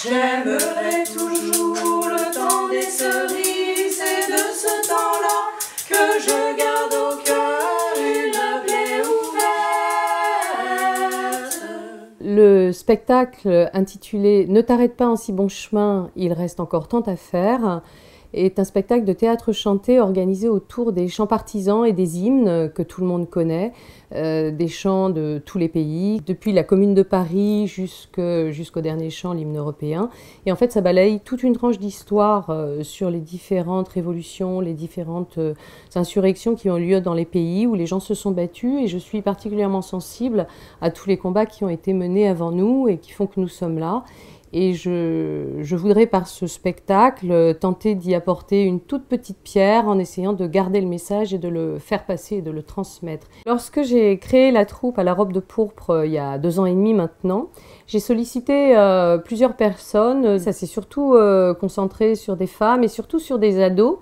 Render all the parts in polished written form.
J'aimerais toujours le temps des cerises et de ce temps-là que je garde au cœur une plaie ouverte. Le spectacle intitulé « Ne t'arrête pas en si bon chemin, il reste encore tant à faire » est un spectacle de théâtre chanté organisé autour des chants partisans et des hymnes que tout le monde connaît, des chants de tous les pays, depuis la Commune de Paris jusqu'au dernier chant, l'hymne européen. Et en fait, ça balaye toute une tranche d'histoire sur les différentes révolutions, les différentes insurrections qui ont lieu dans les pays où les gens se sont battus. Et je suis particulièrement sensible à tous les combats qui ont été menés avant nous et qui font que nous sommes là. Et je voudrais par ce spectacle tenter d'y apporter une toute petite pierre en essayant de garder le message et de le faire passer et de le transmettre. Lorsque j'ai créé la troupe à la robe de pourpre il y a 2 ans et demi maintenant, j'ai sollicité plusieurs personnes. Ça s'est surtout concentré sur des femmes et surtout sur des ados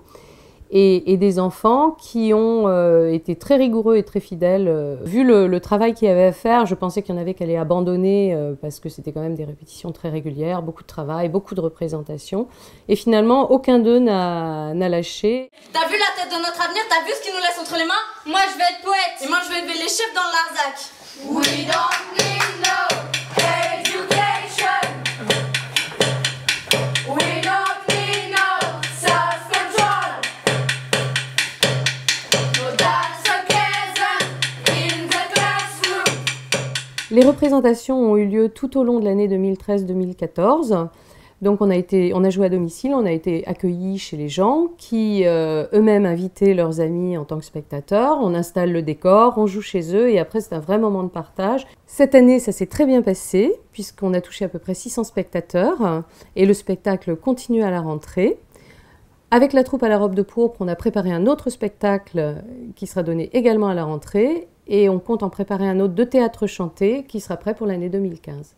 et des enfants qui ont été très rigoureux et très fidèles. Vu le travail qu'il y avait à faire, je pensais qu'il y en avait qui allaient abandonner parce que c'était quand même des répétitions très régulières, beaucoup de travail, beaucoup de représentations. Et finalement, aucun d'eux n'a lâché. T'as vu la tête de notre avenir? T'as vu ce qui nous laisse entre les mains? Moi, je vais être poète. Et moi, je vais élever les chefs dans le Larzac. We don't need no education. We don't need no self-control. No dance together in the classroom. Les représentations ont eu lieu tout au long de l'année 2013-2014. Donc on a joué à domicile, on a été accueillis chez les gens qui eux-mêmes invitaient leurs amis en tant que spectateurs. On installe le décor, on joue chez eux et après c'est un vrai moment de partage. Cette année ça s'est très bien passé puisqu'on a touché à peu près 600 spectateurs et le spectacle continue à la rentrée. Avec la troupe à la robe de pourpre, on a préparé un autre spectacle qui sera donné également à la rentrée et on compte en préparer un autre de théâtre chanté qui sera prêt pour l'année 2015.